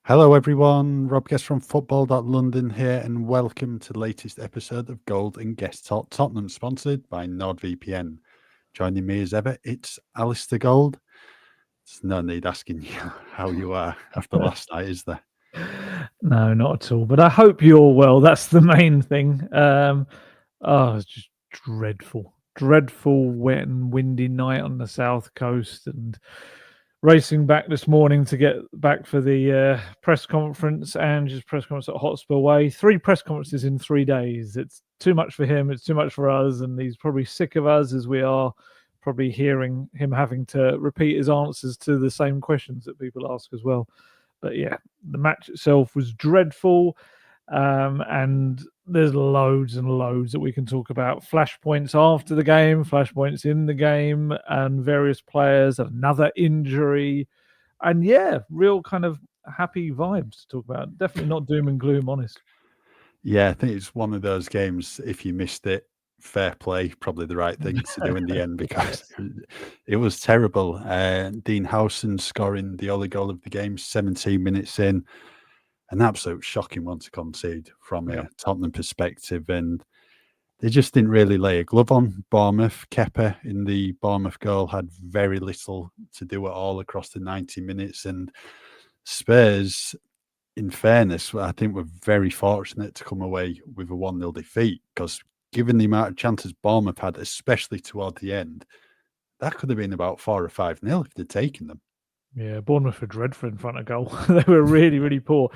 Hello, everyone. Rob Guest from football.london here, and welcome to the latest episode of Gold Guest Talk Tottenham, sponsored by NordVPN. Joining me as ever, it's Alasdair Gold. There's no need asking you how you are after last night, is there? No, not at all. But I hope you're well. That's the main thing. It's just dreadful, wet and windy night on the south coast, and racing back this morning to get back for the press conference. Ange's press conference at Hotspur Way. 3 press conferences in 3 days. It's too much for him. It's too much for us, and he's probably sick of us as we are. Probably hearing him having to repeat his answers to the same questions that people ask as well. But yeah, the match itself was dreadful. And there's loads and loads that we can talk about. Flashpoints after the game, flashpoints in the game, and various players, another injury. And yeah, real kind of happy vibes to talk about. Definitely not doom and gloom, honest. Yeah, I think it's one of those games, if you missed it, fair play, probably the right thing to do in the end, because it was terrible. Dean Howson scoring the only goal of the game, 17 minutes in. An absolute shocking one to concede from a Tottenham perspective, and they just didn't really lay a glove on Bournemouth. Kepa in the Bournemouth goal had very little to do at all across the 90 minutes, and Spurs, in fairness, I think we're very fortunate to come away with a 1-0 defeat, because given the amount of chances Bournemouth had, especially toward the end, that could have been about 4 or 5-0 if they'd taken them. Yeah, Bournemouth were dreadful in front of goal. They were really, really poor.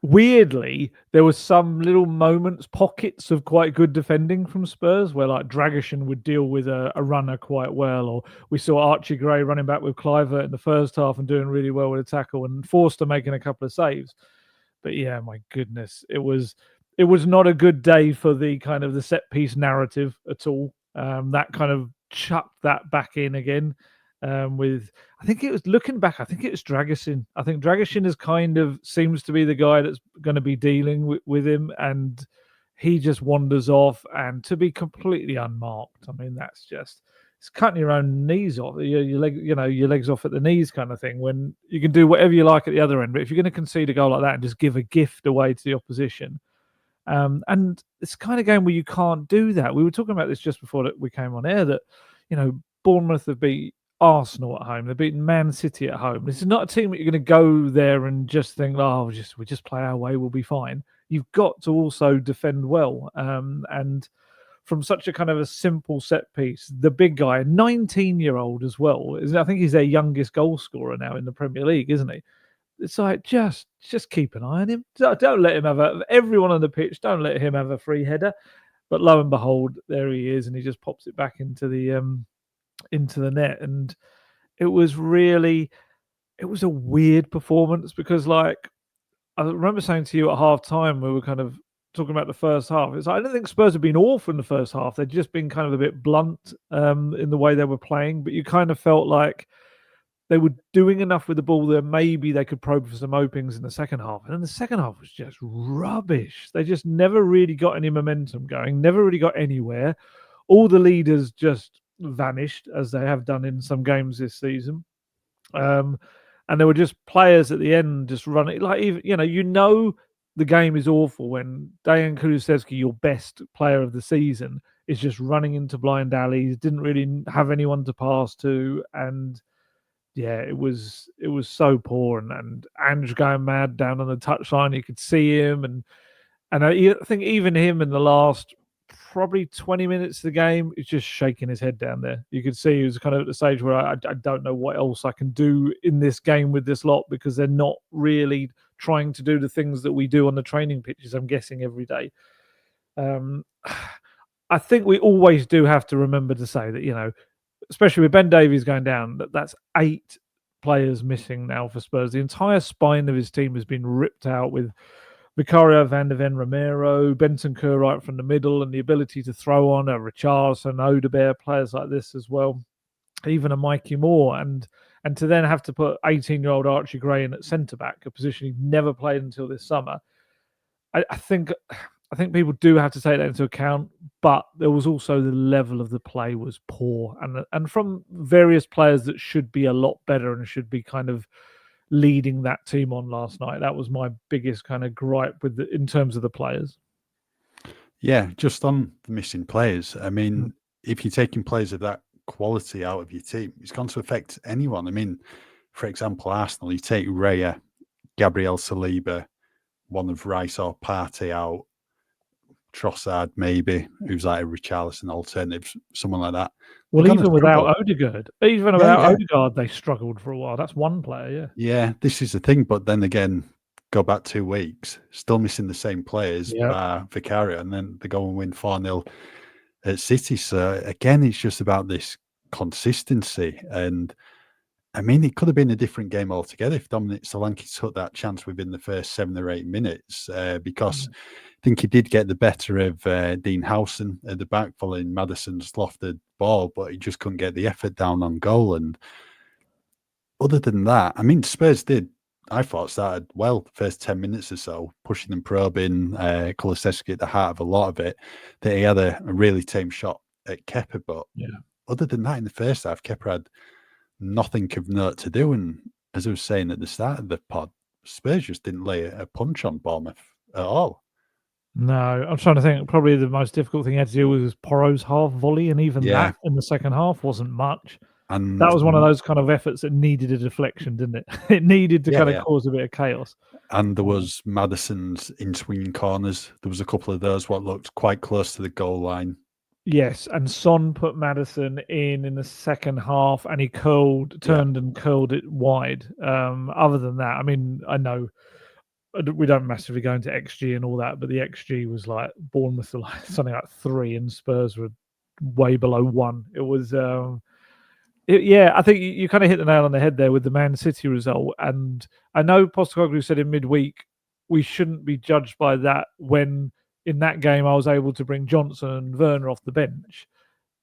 Weirdly, there were some little moments, pockets of quite good defending from Spurs, where like Dragishin would deal with a runner quite well, or we saw Archie Gray running back with Cliver in the first half and doing really well with a tackle, and Forster making a couple of saves. But yeah, my goodness, it was not a good day for the kind of the set piece narrative at all. That kind of chucked that back in again. With I think it was looking back, I think it was Dragishin. I think Dragishin is kind of seems to be the guy that's going to be dealing with him, and he just wanders off, and to be completely unmarked. I mean, that's just it's cutting your own knees off, your leg, your legs off at the knees, kind of thing. When you can do whatever you like at the other end, but if you're going to concede a goal like that and just give a gift away to the opposition, and it's the kind of game where you can't do that. We were talking about this just before that we came on air that Bournemouth have beat Arsenal at home. They've beaten Man City at home. This is not a team that you're going to go there and just think, oh, we just play our way, we'll be fine. You've got to also defend well. And from such a kind of a simple set piece, the big guy, 19-year-old as well, I think he's their youngest goal scorer now in the Premier League, isn't he? It's like, just keep an eye on him. Don't let him have everyone on the pitch, don't let him have a free header. But lo and behold, there he is, and he just pops it back into the net. And it was a weird performance, because like I remember saying to you at half time, we were kind of talking about the first half. It's like, I don't think Spurs have been awful in the first half. They'd just been kind of a bit blunt in the way they were playing, but you kind of felt like they were doing enough with the ball that maybe they could probe for some openings in the second half. And then the second half was just rubbish. They just never really got any momentum going, never really got anywhere. All the leaders just vanished, as they have done in some games this season. And there were just players at the end just running, like, even the game is awful when Dejan Kulusevski, your best player of the season, is just running into blind alleys, didn't really have anyone to pass to, and yeah, it was so poor. And Ange going mad down on the touchline, you could see him, and I think even him in the last probably 20 minutes of the game, he's just shaking his head down there. You could see he was kind of at the stage where I don't know what else I can do in this game with this lot, because they're not really trying to do the things that we do on the training pitches, I'm guessing, every day. I think we always do have to remember to say that, especially with Ben Davies going down, that's 8 players missing now for Spurs. The entire spine of his team has been ripped out, with Vicario Van de Ven Romero, Bentancur right from the middle, and the ability to throw on a Richarlison, Odegaard, players like this as well, even a Mikey Moore, and to then have to put 18-year-old Archie Gray in at centre-back, a position he'd never played until this summer. I think people do have to take that into account, but there was also the level of the play was poor, and from various players that should be a lot better and should be kind of leading that team on last night. That was my biggest kind of gripe in terms of the players. Yeah, just on the missing players. I mean, if you're taking players of that quality out of your team, it's going to affect anyone. I mean, for example, Arsenal, you take Raya, Gabriel Saliba, one of Rice or Partey out, Trossard maybe, who's like a Richarlison alternative, someone like that. Well, even without Odegaard, Odegaard, they struggled for a while. That's one player, Yeah, this is the thing. But then again, go back 2 weeks, still missing the same players, Vicario, and then they go and win 4-0 at City. So again, it's just about this consistency. And I mean, it could have been a different game altogether if Dominic Solanke took that chance within the first 7 or 8 minutes, because I think he did get the better of Dean Howson at the back following Maddison's lofted ball, but he just couldn't get the effort down on goal. And other than that, I mean, Spurs did, I thought, started well the first 10 minutes or so, pushing and probing, Kulusevski at the heart of a lot of it, that he had a really tame shot at Kepa. But other than that, in the first half, Kepa had nothing of note to do. And as I was saying at the start of the pod, Spurs just didn't lay a punch on Bournemouth at all. No, I'm trying to think. Probably the most difficult thing he had to deal with was Porro's half volley, and even that in the second half wasn't much. And that was one of those kind of efforts that needed a deflection, didn't it? It needed to kind of cause a bit of chaos. And there was Maddison's in-swinging corners. There was a couple of those what looked quite close to the goal line. Yes, and Son put Maddison in the second half, and he turned and curled it wide. Other than that, I mean, I know we don't massively go into XG and all that, but the XG was like Bournemouth were like something like 3 and Spurs were way below 1. It was, I think you kind of hit the nail on the head there with the Man City result. And I know Postecoglou said in midweek we shouldn't be judged by that when in that game I was able to bring Johnson and Werner off the bench.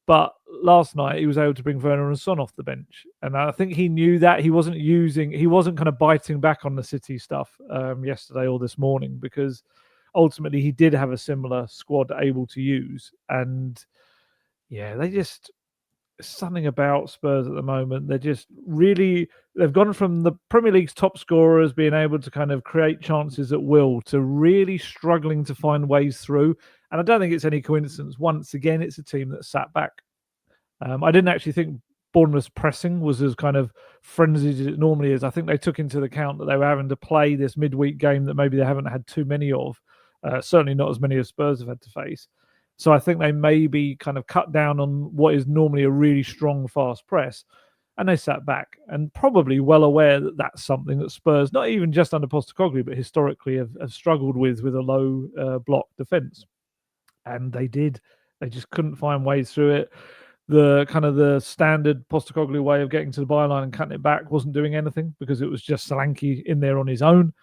But last night he was able to bring Werner and Son off the bench, and I think he knew that he wasn't kind of biting back on the City stuff yesterday or this morning, because ultimately he did have a similar squad able to use. And something about Spurs at the moment. They've gone from the Premier League's top scorers being able to kind of create chances at will to really struggling to find ways through. And I don't think it's any coincidence. Once again, it's a team that sat back. I didn't actually think Bournemouth's pressing was as kind of frenzied as it normally is. I think they took into account that they were having to play this midweek game that maybe they haven't had too many of. Certainly not as many as Spurs have had to face. So I think they maybe kind of cut down on what is normally a really strong, fast press, and they sat back, and probably well aware that that's something that Spurs, not even just under Postecoglou, but historically have struggled with a low block defence. And they did. They just couldn't find ways through it. The standard Postecoglou way of getting to the byline and cutting it back wasn't doing anything, because it was just Solanke in there on his own.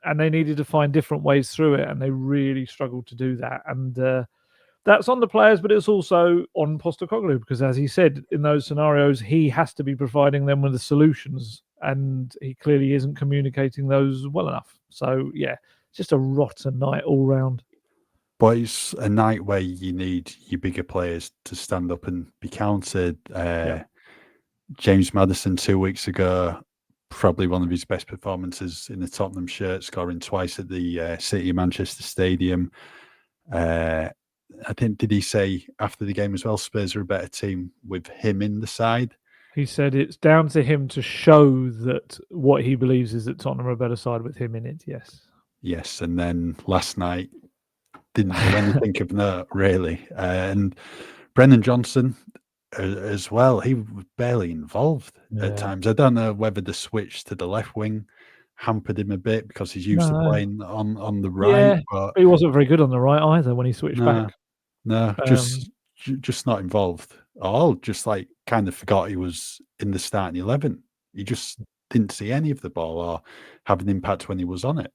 And they needed to find different ways through it, and they really struggled to do that. And that's on the players, but it's also on Postecoglou, because as he said, in those scenarios, he has to be providing them with the solutions, and he clearly isn't communicating those well enough. So, just a rotten night all round. But it's a night where you need your bigger players to stand up and be counted. James Maddison 2 weeks ago, probably one of his best performances in the Tottenham shirt, scoring twice at the City of Manchester Stadium. I think, did he say after the game as well, Spurs are a better team with him in the side? He said it's down to him to show that what he believes is that Tottenham are a better side with him in it, yes. Yes, and then last night, didn't do anything of note, really. And Brennan Johnson as well, he was barely involved at times. I don't know whether the switch to the left wing hampered him a bit, because he's used to playing on the right. But he wasn't very good on the right either when he switched back. No, just not involved at all. Just like kind of forgot he was in the starting 11. He just didn't see any of the ball or have an impact when he was on it.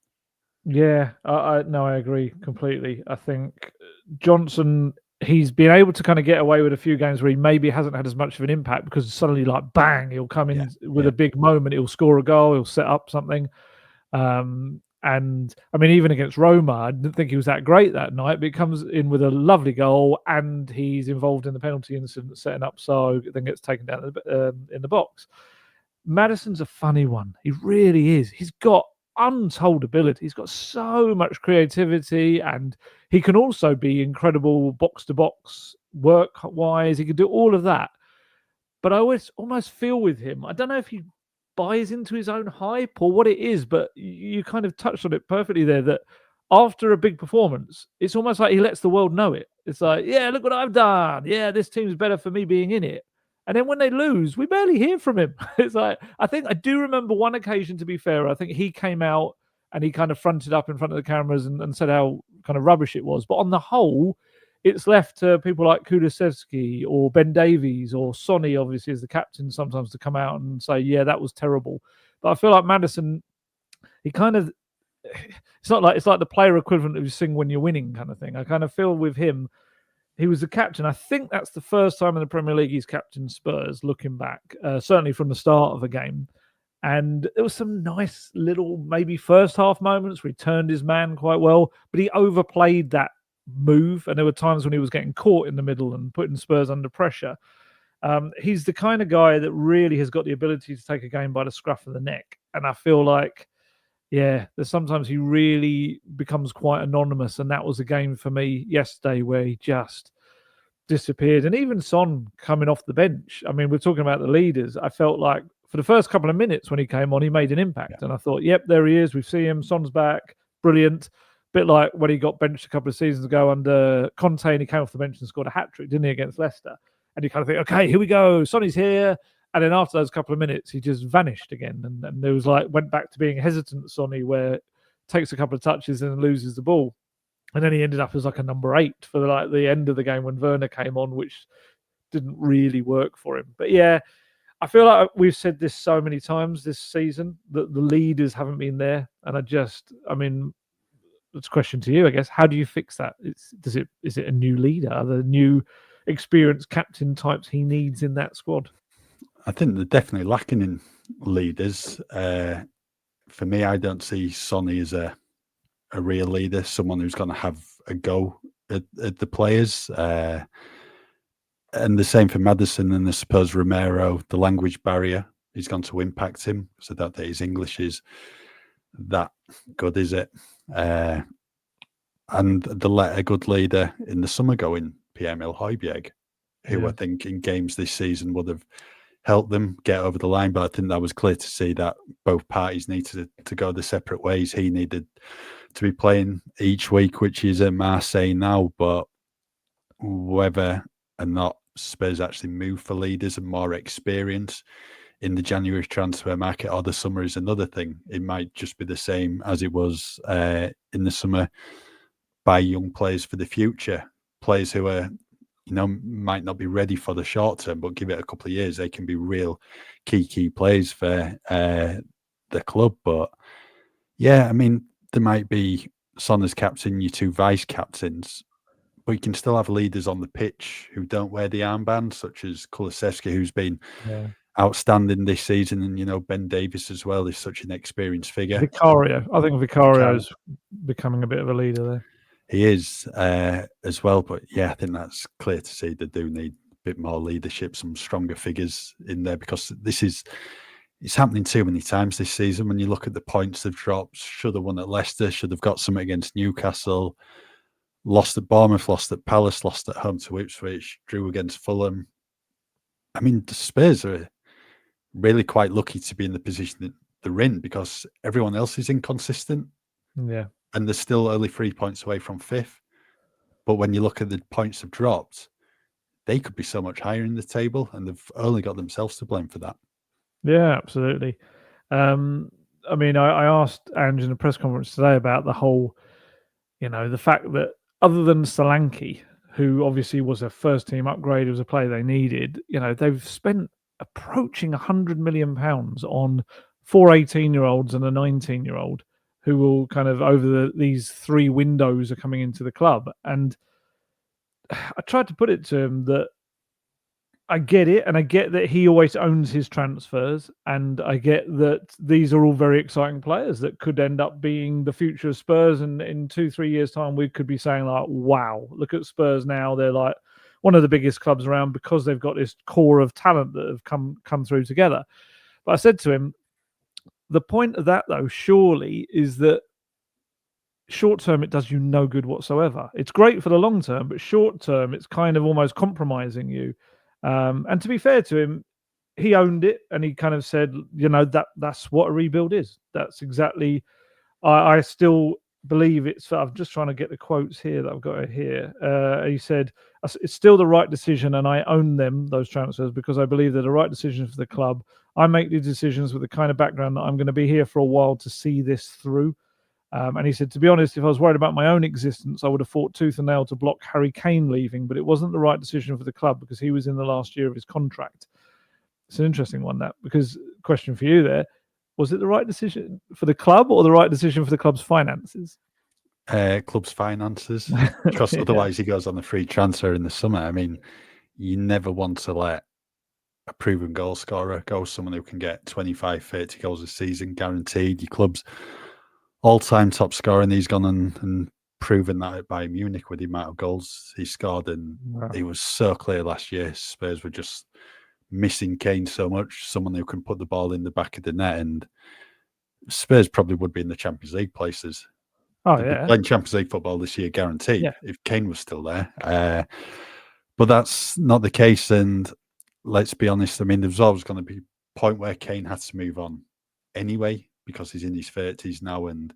Yeah, I agree completely. I think Johnson, he's been able to kind of get away with a few games where he maybe hasn't had as much of an impact, because suddenly, like, bang, he'll come in with a big moment. He'll score a goal. He'll set up something. And I mean, even against Roma, I didn't think he was that great that night, but he comes in with a lovely goal, and he's involved in the penalty incident setting up, so then gets taken down in the box. Maddison's a funny one. He really is. He's got untold ability. He's got so much creativity, and he can also be incredible box-to-box work-wise. He can do all of that. But I always almost feel with him, I don't know if he buys into his own hype or what it is, but you kind of touched on it perfectly there, that after a big performance, it's almost like he lets the world know it. It's like, yeah, look what I've done. Yeah, this team's better for me being in it. And then when they lose, we barely hear from him. It's like, I think I do remember one occasion, to be fair, I think he came out and he kind of fronted up in front of the cameras and said how kind of rubbish it was. But on the whole, it's left to people like Kulusevski or Ben Davies or Sonny, obviously, as the captain, sometimes to come out and say, yeah, that was terrible. But I feel like Maddison, he kind of, it's like the player equivalent of you sing when you're winning kind of thing. I kind of feel with him, he was the captain. I think that's the first time in the Premier League he's captained Spurs, looking back, certainly from the start of a game. And there was some nice little maybe first half moments where he turned his man quite well, but he overplayed that move. And there were times when he was getting caught in the middle and putting Spurs under pressure. He's the kind of guy that really has got the ability to take a game by the scruff of the neck. And I feel like, yeah, there's sometimes he really becomes quite anonymous. And that was a game for me yesterday where he just disappeared. And even Son coming off the bench, I mean, we're talking about the leaders. I felt like for the first couple of minutes when he came on, he made an impact. Yeah. And I thought, yep, there he is. We see him. Son's back. Brilliant. Bit like when he got benched a couple of seasons ago under Conte, and he came off the bench and scored a hat-trick, didn't he, against Leicester? And you kind of think, okay, here we go. Sonny's here. And then after those couple of minutes, he just vanished again. And there was like, went back to being hesitant Sonny, where takes a couple of touches and loses the ball. And then he ended up as like a number 8 for like the end of the game when Werner came on, which didn't really work for him. But yeah, I feel like we've said this so many times this season that the leaders haven't been there. And I mean, it's a question to you, I guess. How do you fix that? Is it a new leader? Are there new experienced captain types he needs in that squad? I think they're definitely lacking in leaders. For me, I don't see Sonny as a real leader, someone who's going to have a go at the players. And the same for Maddison, and I suppose Romero, the language barrier is going to impact him. So that his English is that good, is it? And they let a good leader in the summer go in, Pierre-Emile Højbjerg, who I think in games this season would have helped them get over the line. But I think that was clear to see that both parties needed to go their separate ways. He needed to be playing each week, which is at Marseille now. But whether or not Spurs actually move for leaders and more experience in the January transfer market or the summer is another thing. It might just be the same as it was in the summer, by young players for the future, players who are, might not be ready for the short term, but give it a couple of years, they can be real key players for the club. But yeah, I mean, there might be Son as captain, your 2 vice captains, but you can still have leaders on the pitch who don't wear the armband, such as Kulusevski, who's been outstanding this season, and Ben Davies as well is such an experienced figure. Vicario, I think Vicario is becoming a bit of a leader there. He is as well, but yeah, I think that's clear to see they do need a bit more leadership, some stronger figures in there, because it's happening too many times this season. When you look at the points they've dropped, should have won at Leicester, should have got something against Newcastle, lost at Bournemouth, lost at Palace, lost at home to Ipswich, drew against Fulham. I mean, the Spurs are really quite lucky to be in the position that they're in, because everyone else is inconsistent. Yeah. And they're still only 3 points away from 5th. But when you look at the points they've dropped, they could be so much higher in the table, and they've only got themselves to blame for that. Yeah, absolutely. I mean, I asked Ange in a press conference today about the whole, the fact that other than Solanke, who obviously was a first-team upgrade, was a player they needed, they've spent approaching £100 million on 4 18-year-olds and a 19-year-old. Who will kind of over these 3 windows are coming into the club. And I tried to put it to him that I get it, and I get that he always owns his transfers, and I get that these are all very exciting players that could end up being the future of Spurs, and in 2-3 years' time we could be saying like, wow, look at Spurs now, they're like one of the biggest clubs around because they've got this core of talent that have come through together. But I said to him, the point of that, though, surely is that short term, it does you no good whatsoever. It's great for the long term, but short term, it's kind of almost compromising you. And to be fair to him, he owned it, and he kind of said, that's what a rebuild is. That's exactly. I still believe it's. I'm just trying to get the quotes here that I've got here. He said it's still the right decision, and I own those transfers, because I believe they're the right decision for the club. I make these decisions with the kind of background that I'm going to be here for a while to see this through. And he said, to be honest, if I was worried about my own existence, I would have fought tooth and nail to block Harry Kane leaving, but it wasn't the right decision for the club because he was in the last year of his contract. It's an interesting one, that, because question for you there, was it the right decision for the club or the right decision for the club's finances? Club's finances, because otherwise he goes on the free transfer in the summer. I mean, you never want to let a proven goal scorer go, someone who can get 25, 30 goals a season guaranteed. Your club's all-time top scorer, and he's gone and proven that at Bayern Munich with the amount of goals he scored. And It was so clear last year Spurs were just missing Kane so much, someone who can put the ball in the back of the net, and Spurs probably would be in the Champions League places. Oh, They'd yeah. be playing Champions League football this year, guaranteed, if Kane was still there. But that's not the case, and let's be honest, I mean, there's always going to be a point where Kane had to move on anyway, because he's in his 30s now, and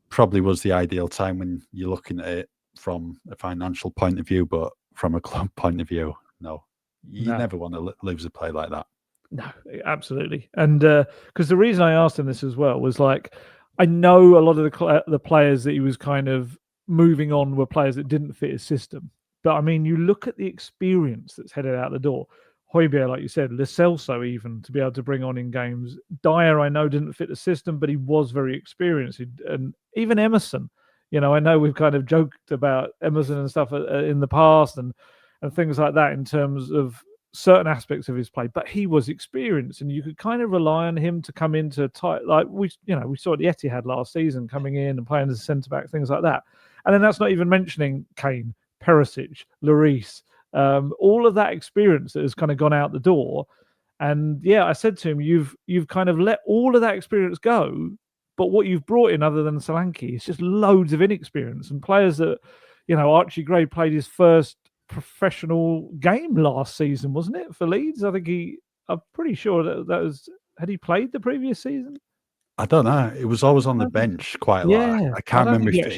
probably was the ideal time when you're looking at it from a financial point of view. But from a club point of view, no. You never want to lose a play like that. No, absolutely. And because the reason I asked him this as well was, like, I know a lot of the players that he was kind of moving on were players that didn't fit his system. But I mean, you look at the experience that's headed out the door. Højbjerg, like you said, Lo Celso, even to be able to bring on in games. Dyer, I know, didn't fit the system, but he was very experienced. And even Emerson, I know we've kind of joked about Emerson and stuff in the past and things like that in terms of certain aspects of his play, but he was experienced, and you could kind of rely on him to come into tight, like we saw at the Etihad last season, coming in and playing as a centre back, things like that. And then that's not even mentioning Kane, Perisic, Lloris, all of that experience that has kind of gone out the door. And I said to him, you've kind of let all of that experience go, but what you've brought in, other than Solanke, is just loads of inexperience and players that, Archie Gray played his first professional game last season, wasn't it, for Leeds? I think I'm pretty sure that was. Had he played the previous season? I don't know. It was always on the bench quite a lot. I can't remember if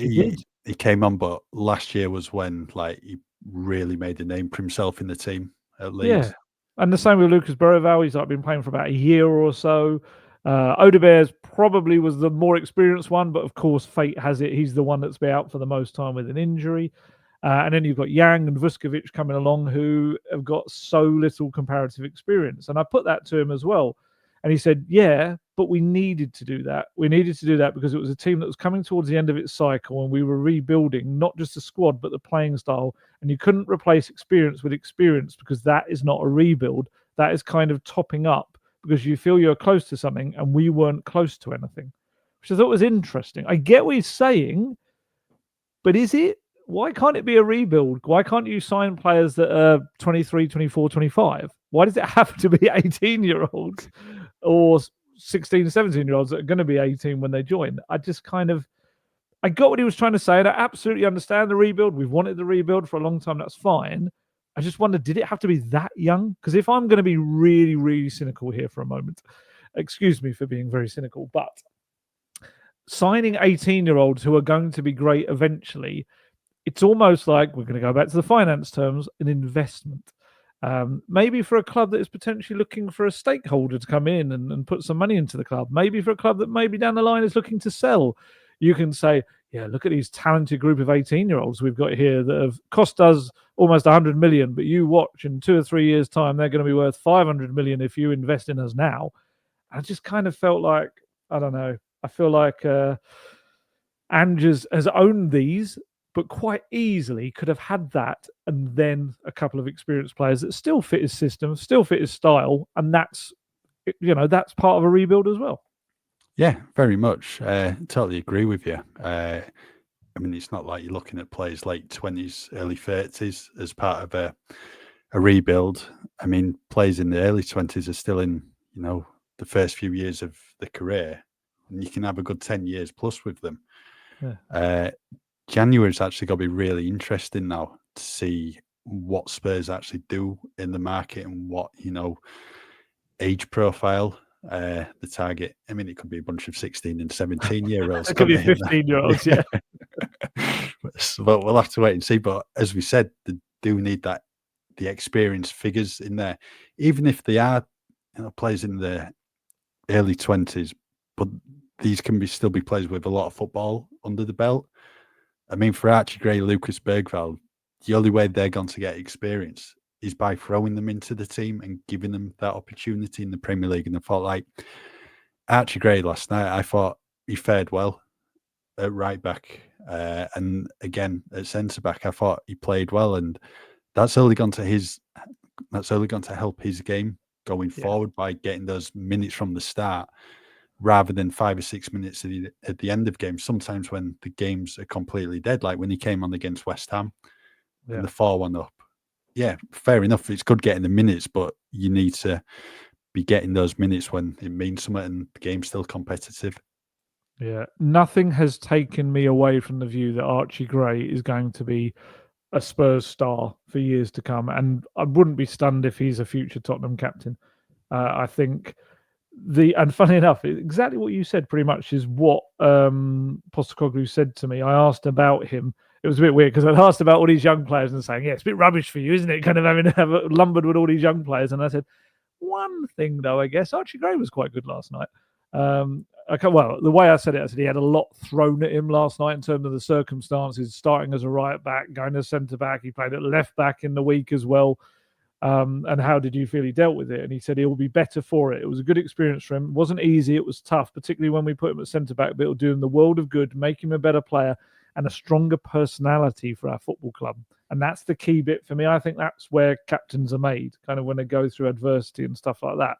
he came on, but last year was when he really made a name for himself in the team at Leeds. Yeah, and the same with Lucas Bergvall. He's been playing for about a year or so. Odegaard's probably was the more experienced one, but of course, fate has it he's the one that's been out for the most time with an injury. And then you've got Yang and Vuskovic coming along, who have got so little comparative experience. And I put that to him as well. And he said, yeah, but we needed to do that. We needed to do that because it was a team that was coming towards the end of its cycle, and we were rebuilding not just the squad, but the playing style. And you couldn't replace experience with experience, because that is not a rebuild. That is kind of topping up, because you feel you're close to something, and we weren't close to anything, which I thought was interesting. I get what he's saying, but is it? Why can't it be a rebuild? Why can't you sign players that are 23, 24, 25? Why does it have to be 18-year-olds or 16, 17-year-olds that are going to be 18 when they join? I got what he was trying to say, and I absolutely understand the rebuild. We've wanted the rebuild for a long time. That's fine. I just wonder, did it have to be that young? Because if I'm going to be really, really cynical here for a moment, excuse me for being very cynical, but signing 18-year-olds who are going to be great eventually, it's almost like, we're going to go back to the finance terms, an investment. Maybe for a club that is potentially looking for a stakeholder to come in and put some money into the club. Maybe for a club that maybe down the line is looking to sell. You can say, yeah, look at these talented group of 18-year-olds we've got here that have cost us almost 100 million, but you watch in 2 or 3 years' time, they're going to be worth 500 million if you invest in us now. I just kind of felt like, I don't know, I feel like Ange has owned these, but quite easily could have had that and then a couple of experienced players that still fit his system, still fit his style, and that's part of a rebuild as well. Yeah, very much. Totally agree with you. I mean, it's not like you're looking at players late 20s, early 30s as part of a rebuild. I mean, players in the early 20s are still in, the first few years of the career, and you can have a good 10 years plus with them. Yeah. January's actually going to be really interesting now to see what Spurs actually do in the market and what, age profile the target. I mean, it could be a bunch of 16 and 17-year-olds. It could be 15-year-olds, yeah. But we'll have to wait and see. But as we said, they do need the experienced figures in there, even if they are players in the early 20s. But these can still be players with a lot of football under the belt. I mean, for Archie Gray, Lucas Bergvall, the only way they're going to get experience is by throwing them into the team and giving them that opportunity in the Premier League. And I thought, like, Archie Gray last night, I thought he fared well at right back. And again, at centre back, I thought he played well. And that's only going to help his game going forward by getting those minutes from the start, rather than 5 or 6 minutes at the end of games. Sometimes when the games are completely dead, like when he came on against West Ham and the 4-1 up. Yeah, fair enough. It's good getting the minutes, but you need to be getting those minutes when it means something and the game's still competitive. Yeah, nothing has taken me away from the view that Archie Gray is going to be a Spurs star for years to come, and I wouldn't be stunned if he's a future Tottenham captain. I think and funny enough, exactly what you said pretty much is what Postecoglou said to me. I asked about him. It was a bit weird because I'd asked about all these young players and saying, yeah, it's a bit rubbish for you, isn't it? Kind of having to have lumbered with all these young players. And I said, one thing though, I guess Archie Gray was quite good last night. Well, the way I said he had a lot thrown at him last night in terms of the circumstances, starting as a right back, going to centre back. He played at left back in the week as well. And how did you feel he dealt with it? And he said he'll be better for it. It was a good experience for him. It wasn't easy. It was tough, particularly when we put him at centre back, but it'll do him the world of good, make him a better player and a stronger personality for our football club. And that's the key bit for me. I think that's where captains are made, kind of when they go through adversity and stuff like that.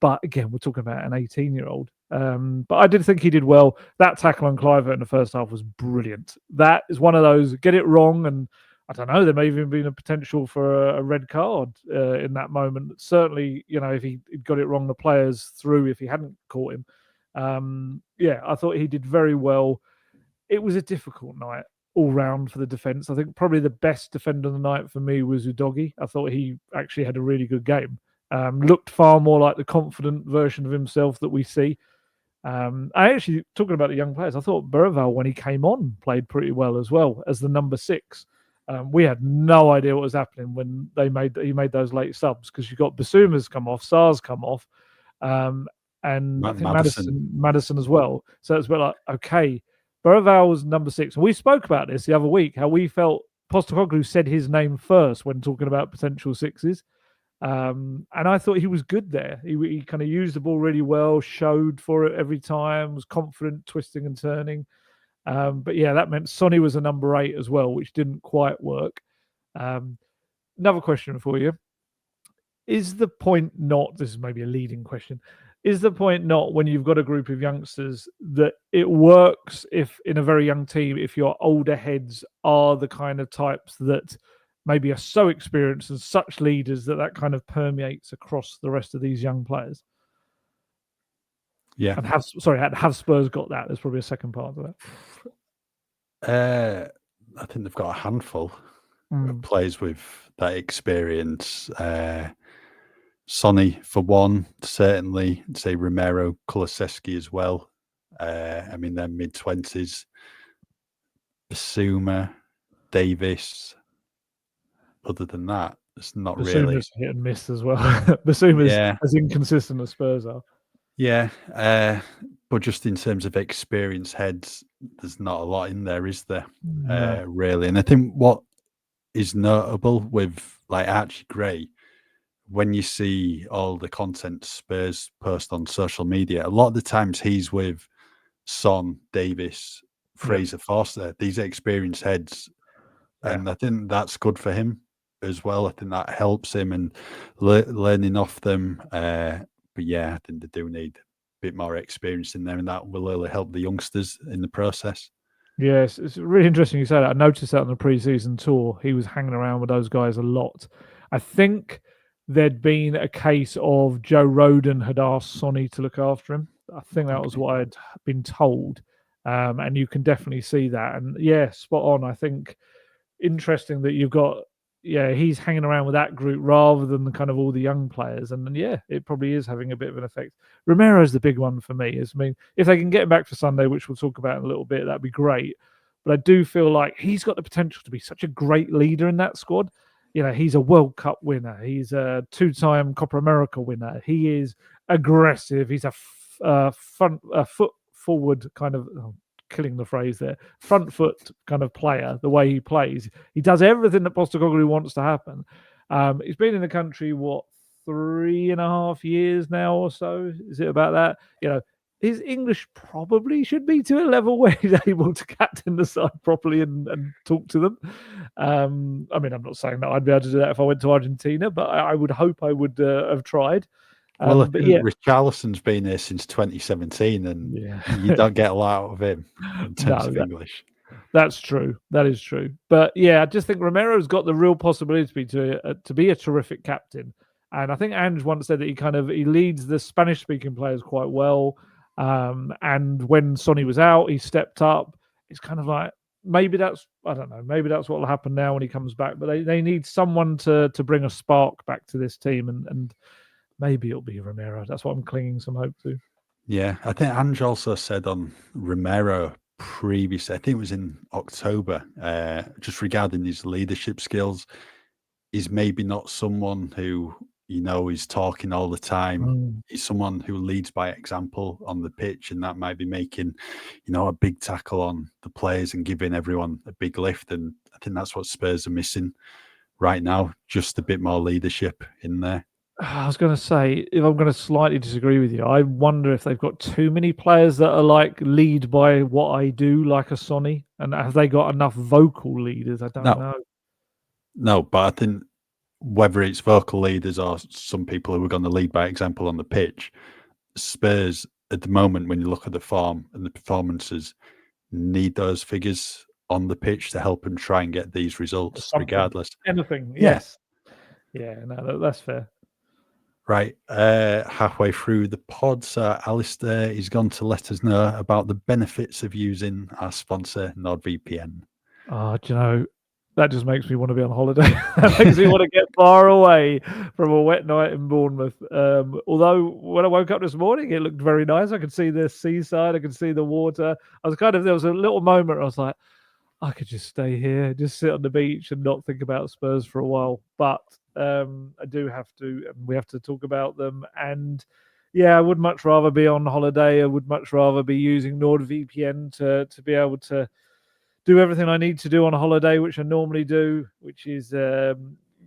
But again, we're talking about an 18-year-old. But I did think he did well. That tackle on Clivert in the first half was brilliant. That is one of those, get it wrong, and I don't know, there may even been a potential for a red card in that moment. Certainly, if he got it wrong, the players through if he hadn't caught him. I thought he did very well. It was a difficult night all round for the defence. I think probably the best defender of the night for me was Udogie. I thought he actually had a really good game. Looked far more like the confident version of himself that we see. I actually, talking about the young players, I thought Bergvall, when he came on, played pretty well as well as the number 6. We had no idea what was happening when he made those late subs, because you got Basuma's come off, Sarr's come off, and I think Maddison as well. So it's a bit like, okay, Bergvall was number 6. And we spoke about this the other week, how we felt Postecoglou said his name first when talking about potential 6s. And I thought he was good there. He kind of used the ball really well, showed for it every time, was confident, twisting and turning. But yeah, that meant Sonny was a number 8 as well, which didn't quite work. Another question for you. Is the point not, this is maybe a leading question, is the point not, when you've got a group of youngsters, that it works if in a very young team, if your older heads are the kind of types that maybe are so experienced and such leaders that kind of permeates across the rest of these young players? Yeah. And have Spurs got that? There's probably a second part of that. I think they've got a handful of players with that experience. Sonny, for one, certainly. I'd say Romero, Kulusevski as well. I mean, they're mid-20s. Basuma, Davis. Other than that, it's not really. Basuma's hit and miss as well. Basuma's as inconsistent as Spurs are. Yeah, but just in terms of experienced heads, there's not a lot in there, is there? No. Really. And I think what is notable with like Archie Gray, when you see all the content Spurs post on social media, a lot of the times he's with Son, Davis, Fraser Forster, these experienced heads. And I think that's good for him as well. I think that helps him and learning off them. But yeah, I think they do need a bit more experience in there, and that will really help the youngsters in the process. Yes, it's really interesting you say that. I noticed that on the pre-season tour. He was hanging around with those guys a lot. I think there'd been a case of Joe Rodon had asked Sonny to look after him. I think that was what I'd been told. And you can definitely see that. And yeah, spot on. I think interesting that you've got, he's hanging around with that group rather than the kind of all the young players. And yeah, it probably is having a bit of an effect. Romero's the big one for me. If they can get him back for Sunday, which we'll talk about in a little bit, that'd be great. But I do feel like he's got the potential to be such a great leader in that squad. He's a World Cup winner. He's a 2-time Copa America winner. He is aggressive. He's a foot forward kind of, killing the phrase there, front foot kind of player, the way he plays. He does everything that Postecoglou wants to happen. He's been in the country, 3.5 years now or so? Is it about that? His English probably should be to a level where he's able to captain the side properly and talk to them. I'm not saying that I'd be able to do that if I went to Argentina, but I would hope I would have tried. Well, I think Richarlison's been here since 2017, and you don't get a lot out of him in terms of English. That's true. That is true. But yeah, I just think Romero's got the real possibility to be a terrific captain. And I think Ange once said that he leads the Spanish-speaking players quite well. And when Sonny was out, he stepped up. It's kind of like, maybe that's what will happen now when he comes back. But they need someone to bring a spark back to this team, and maybe it'll be Romero. That's what I'm clinging some hope to. Yeah, I think Ange also said on Romero previously, I think it was in October, just regarding his leadership skills, he's maybe not someone who, is talking all the time. He's someone who leads by example on the pitch, and that might be making, a big tackle on the players and giving everyone a big lift. And I think that's what Spurs are missing right now, just a bit more leadership in there. I was going to say, if I'm going to slightly disagree with you, I wonder if they've got too many players that are like lead by what I do, like a Sonny, and have they got enough vocal leaders? I don't know. No, but I think whether it's vocal leaders or some people who are going to lead by example on the pitch, Spurs at the moment, when you look at the form and the performances, need those figures on the pitch to help them try and get these results, regardless. Anything, yes. Yeah, no, that's fair. Right, halfway through the pod, so Alasdair is going to let us know about the benefits of using our sponsor, NordVPN. Oh, do you know, that just makes me want to be on holiday. That makes me want to get far away from a wet night in Bournemouth. Although when I woke up this morning, it looked very nice. I could see the seaside, I could see the water. There was a little moment where I was like, I could just stay here, just sit on the beach and not think about Spurs for a while. But I do have to, and we have to talk about them. And yeah, I would much rather be on holiday. I would much rather be using NordVPN to be able to do everything I need to do on a holiday, which I normally do, which is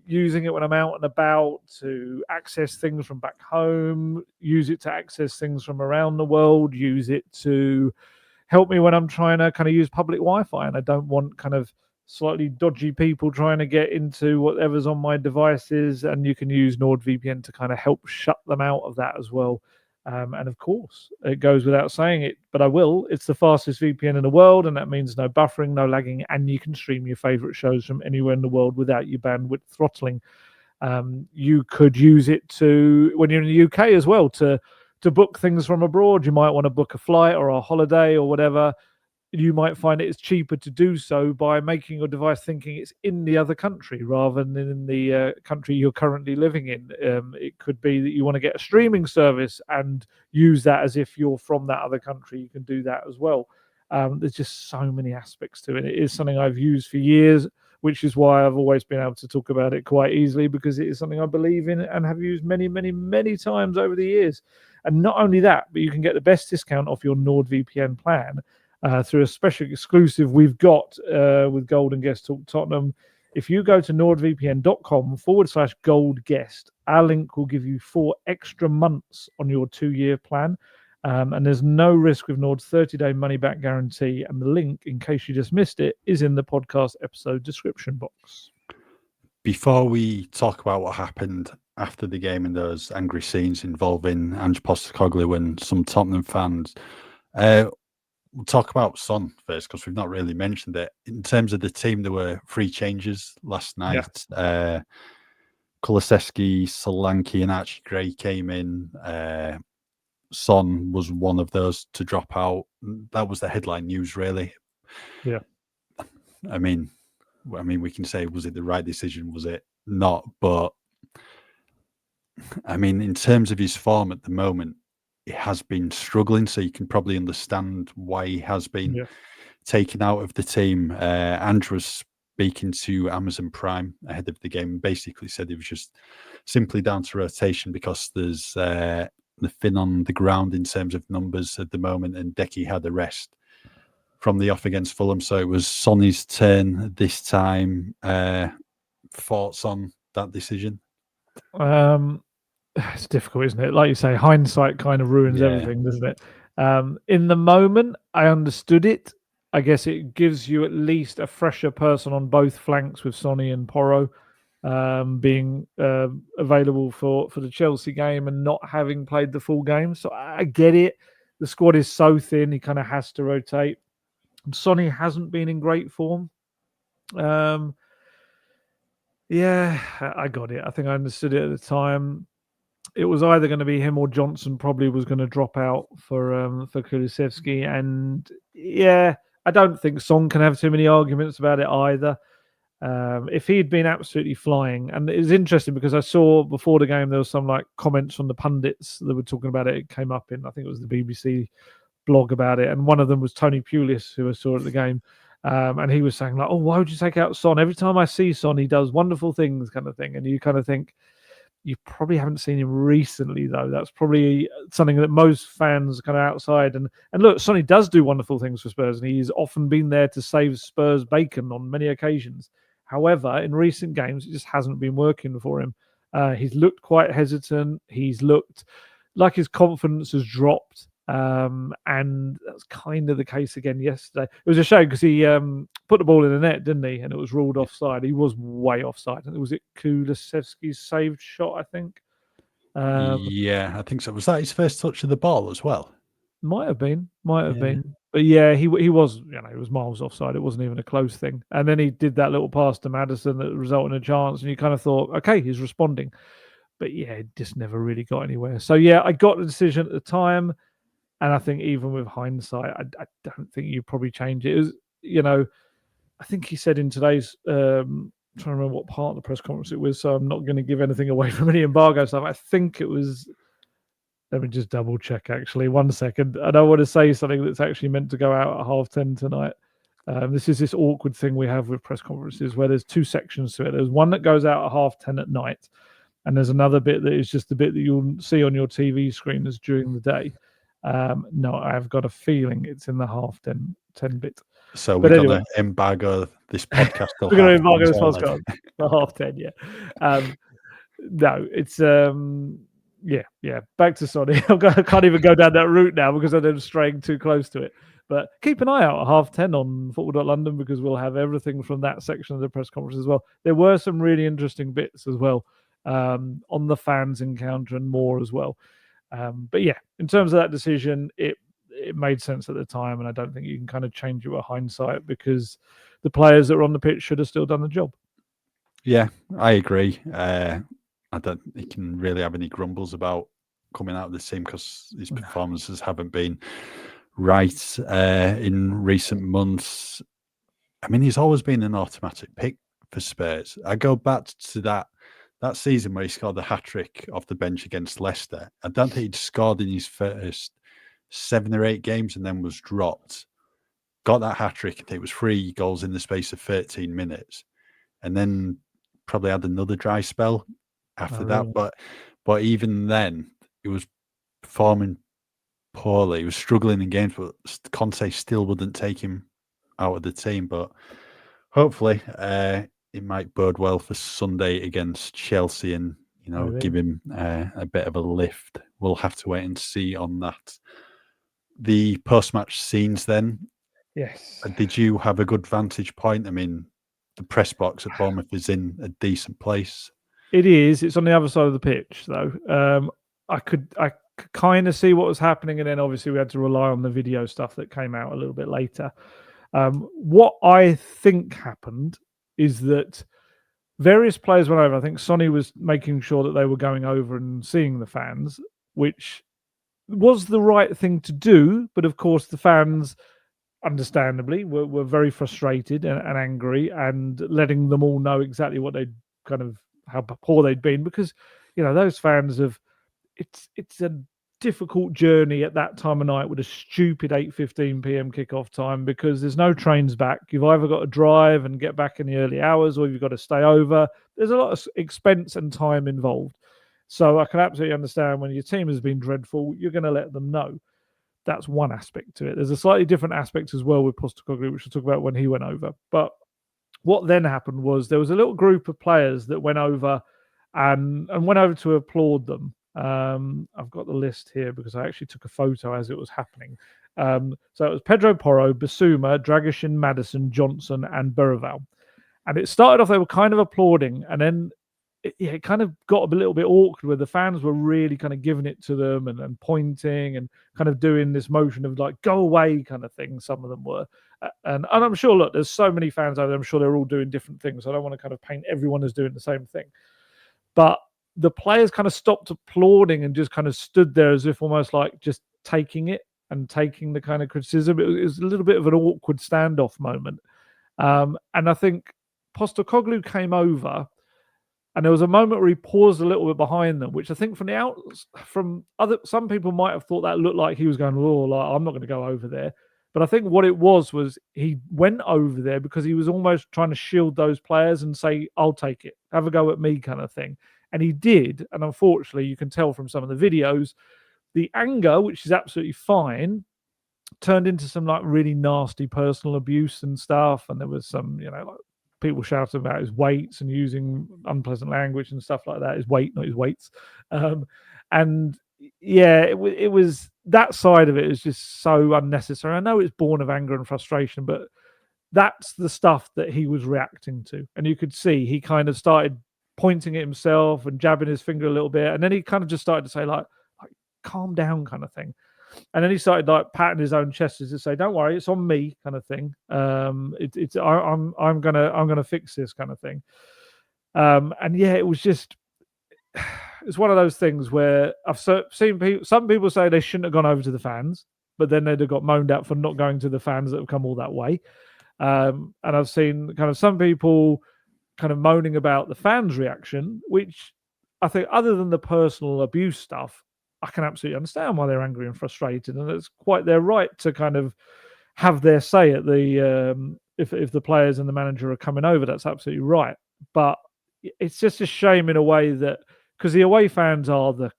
using it when I'm out and about to access things from back home, use it to access things from around the world, use it to help me when I'm trying to kind of use public Wi-Fi and I don't want kind of slightly dodgy people trying to get into whatever's on my devices, and you can use NordVPN to kind of help shut them out of that as well. And of course, it goes without saying it, but I will. It's the fastest VPN in the world, and that means no buffering, no lagging, and you can stream your favorite shows from anywhere in the world without your bandwidth throttling. You could use it to, when you're in the UK as well, to book things from abroad. You might want to book a flight or a holiday or whatever. You might find it's cheaper to do so by making your device thinking it's in the other country rather than in the country you're currently living in. It could be that you want to get a streaming service and use that as if you're from that other country. You can do that as well. There's just so many aspects to it. It is something I've used for years, which is why I've always been able to talk about it quite easily, because it is something I believe in and have used many, many, many times over the years. And not only that, but you can get the best discount off your NordVPN plan through a special exclusive we've got with Gold Guest Talk Tottenham. If you go to nordvpn.com/Gold Guest, our link will give you 4 extra months on your 2-year plan. And there's no risk with Nord's 30-day money-back guarantee. And the link, in case you just missed it, is in the podcast episode description box. Before we talk about what happened after the game and those angry scenes involving Ange Postecoglou and some Tottenham fans, we'll talk about Son first, because we've not really mentioned it. In terms of the team, there were 3 changes last night. Yeah. Kulusevski, Solanke, and Archie Gray came in. Son was one of those to drop out. That was the headline news, really. Yeah. I mean, we can say, was it the right decision? Was it not? But I mean, in terms of his form at the moment, it has been struggling. So you can probably understand why he has been taken out of the team. Ange was speaking to Amazon Prime ahead of the game and basically said it was just simply down to rotation because there's the thin on the ground in terms of numbers at the moment, and Decky had a rest from the off against Fulham. So it was Sonny's turn this time. Thoughts on that decision? It's difficult, isn't it? Like you say, hindsight kind of ruins everything, doesn't it? In the moment, I understood it. I guess it gives you at least a fresher person on both flanks with Sonny and Porro being available for the Chelsea game and not having played the full game. So I get it. The squad is so thin, he kind of has to rotate. Sonny hasn't been in great form. Yeah, I got it. I think I understood it at the time. It was either going to be him or Johnson probably was going to drop out for Kulusevski. And yeah, I don't think Son can have too many arguments about it either. If he'd been absolutely flying, and it's interesting because I saw before the game there was some like comments from the pundits that were talking about it. It came up in, I think it was the BBC blog about it, and one of them was Tony Pulis, who I saw at the game. And he was saying like, "Oh, why would you take out Son? Every time I see Son, he does wonderful things," kind of thing. And you kind of think, you probably haven't seen him recently, though. That's probably something that most fans kind of outside. And look, Sonny does do wonderful things for Spurs, and he's often been there to save Spurs bacon on many occasions. However, in recent games, it just hasn't been working for him. He's looked quite hesitant. He's looked like his confidence has dropped. And that's kind of the case again yesterday. It was a shame because he put the ball in the net, didn't he? And it was ruled offside. He was way offside. And was it Kulusevski's saved shot, I think? Yeah, I think so. Was that his first touch of the ball as well? Might have been. But yeah, he was, it was miles offside. It wasn't even a close thing. And then he did that little pass to Maddison that resulted in a chance. And you kind of thought, okay, he's responding. But yeah, it just never really got anywhere. So yeah, I got the decision at the time. And I think even with hindsight, I don't think you probably change it. It was, I think he said in today's, I'm trying to remember what part of the press conference it was, so I'm not going to give anything away from any embargo stuff. I think it was, let me just double check actually, 1 second. I don't want to say something that's actually meant to go out at 10:30 tonight. This is this awkward thing we have with press conferences where there's two sections to it. There's one that goes out at 10:30 at night, and there's another bit that is just the bit that you'll see on your TV screen as during the day. No, I've got a feeling it's in the 10:30 bit. So we're going to embargo this podcast. We're going to embargo this podcast for 10:30. Yeah. No, it's yeah. Back to Sonny. I can't even go down that route now because I'm straying too close to it. But keep an eye out at 10:30 on football.london because we'll have everything from that section of the press conference as well. There were some really interesting bits as well on the fans encounter and more as well. But yeah, in terms of that decision, it made sense at the time, and I don't think you can kind of change it with hindsight because the players that were on the pitch should have still done the job. Yeah, I agree. I don't think he can really have any grumbles about coming out of this team because his performances haven't been right in recent months. I mean, he's always been an automatic pick for Spurs. I go back to that season where he scored the hat-trick off the bench against Leicester. I don't think he'd scored in his first 7 or 8 games and then was dropped. Got that hat-trick. I think it was 3 goals in the space of 13 minutes. And then probably had another dry spell after that. Really? But even then, he was performing poorly. He was struggling in games, but Conte still wouldn't take him out of the team. But hopefully, it might bode well for Sunday against Chelsea and, give him a bit of a lift. We'll have to wait and see on that. The post-match scenes then. Yes. Did you have a good vantage point? I mean, the press box at Bournemouth is in a decent place. It is. It's on the other side of the pitch, though. I could kind of see what was happening, and then obviously we had to rely on the video stuff that came out a little bit later. What I think happened is that various players went over. I think Sonny was making sure that they were going over and seeing the fans, which was the right thing to do. But of course, the fans, understandably, were very frustrated and angry, and letting them all know exactly what they'd kind of how poor they'd been, because those fans have it's a difficult journey at that time of night with a stupid 8:15 p.m. kickoff time, because there's no trains back. You've either got to drive and get back in the early hours, or you've got to stay over. There's a lot of expense and time involved. So I can absolutely understand when your team has been dreadful, you're going to let them know. That's one aspect to it. There's a slightly different aspect as well with Postecoglou, which we'll talk about when he went over. But what then happened was there was a little group of players that went over and went over to applaud them. I've got the list here because I actually took a photo as it was happening. So it was Pedro Porro, Basuma, Dragishin, Maddison, Johnson, and Berrival. And it started off, they were kind of applauding, and then it kind of got a little bit awkward where the fans were really kind of giving it to them and pointing and kind of doing this motion of like, go away kind of thing. Some of them were. And I'm sure, look, there's so many fans over there. I'm sure they're all doing different things. I don't want to kind of paint everyone as doing the same thing. But the players kind of stopped applauding and just kind of stood there as if almost like just taking it and taking the kind of criticism. It was a little bit of an awkward standoff moment. And I think Postecoglou came over, and there was a moment where he paused a little bit behind them, which I think some people might have thought that looked like he was going, oh, like, I'm not going to go over there. But I think what it was he went over there because he was almost trying to shield those players and say, I'll take it, have a go at me kind of thing. And he did. And unfortunately, you can tell from some of the videos, the anger, which is absolutely fine, turned into some like really nasty personal abuse and stuff. And there was some, like people shouting about his weights and using unpleasant language and stuff like that. His weight, not his weights. And yeah, it was that side of it is just so unnecessary. I know it's born of anger and frustration, but that's the stuff that he was reacting to. And you could see he kind of started pointing at himself and jabbing his finger a little bit. And then he kind of just started to say like calm down kind of thing. And then he started like patting his own chest as to say, "Don't worry, it's on me," kind of thing. I'm gonna fix this kind of thing. And yeah, it was just it's one of those things where I've seen some people say they shouldn't have gone over to the fans, but then they'd have got moaned at for not going to the fans that have come all that way. And I've seen kind of some people kind of moaning about the fans' reaction, which I think, other than the personal abuse stuff, I can absolutely understand why they're angry and frustrated, and it's quite their right to kind of have their say at the if the players and the manager are coming over. That's absolutely right. But it's just a shame in a way that, because the away fans are the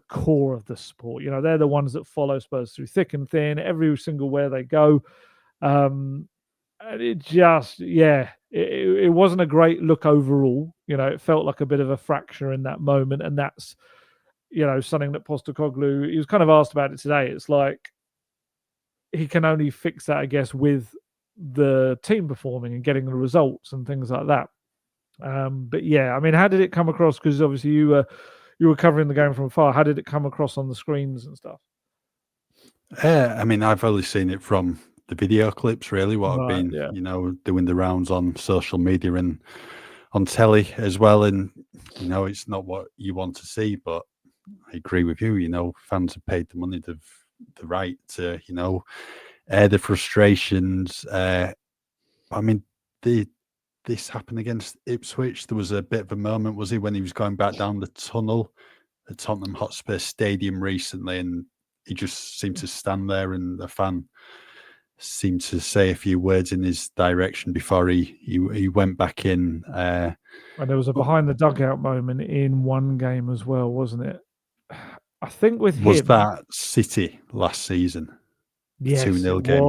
core of the sport. They're the ones that follow Spurs through thick and thin, every single where they go. And it just, it wasn't a great look overall. It felt like a bit of a fracture in that moment, and that's something that Postecoglou, he was kind of asked about it today. It's like he can only fix that, I guess, with the team performing and getting the results and things like that. But yeah, I mean, how did it come across? Because obviously you were covering the game from afar. How did it come across on the screens and stuff? I mean, I've only seen it from the video clips, really, what I've been, doing the rounds on social media and on telly as well. And, it's not what you want to see, but I agree with you. Fans have paid the money, the right to, air the frustrations. I mean, this happened against Ipswich. There was a bit of a moment, was he, when he was going back down the tunnel at Tottenham Hotspur Stadium recently, and he just seemed to stand there, and the fan seemed to say a few words in his direction before he went back in. And there was a behind the dugout moment in one game as well, wasn't it? I think with was him, that City last season? Yes, 2-0 it game.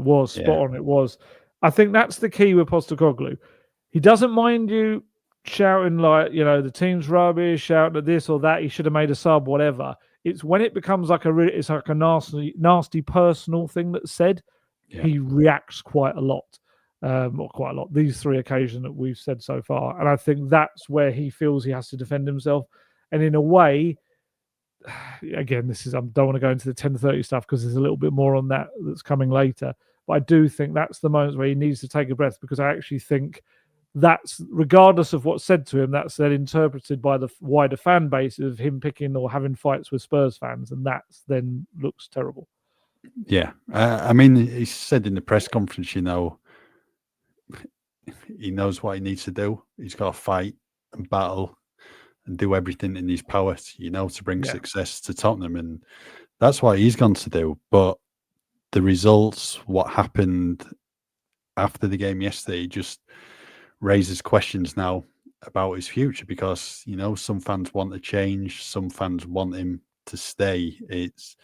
was spot on. It was. I think that's the key with Postecoglou. He doesn't mind you shouting like, the team's rubbish, shouting at this or that. He should have made a sub, whatever. It's when it becomes like it's like a nasty personal thing that's said. Yeah. He reacts quite a lot, or quite a lot. These 3 occasions that we've said so far, and I think that's where he feels he has to defend himself. And in a way, again, I don't want to go into the 10:30 stuff because there's a little bit more on that's coming later. But I do think that's the moment where he needs to take a breath, because I actually think that's, regardless of what's said to him, that's then interpreted by the wider fan base of him picking or having fights with Spurs fans, and that's then looks terrible. Yeah, I mean, he said in the press conference, he knows what he needs to do. He's got to fight and battle and do everything in his power, to bring success to Tottenham, and that's what he's gone to do. But the results, what happened after the game yesterday, just raises questions now about his future, because some fans want a change, some fans want him to stay. It's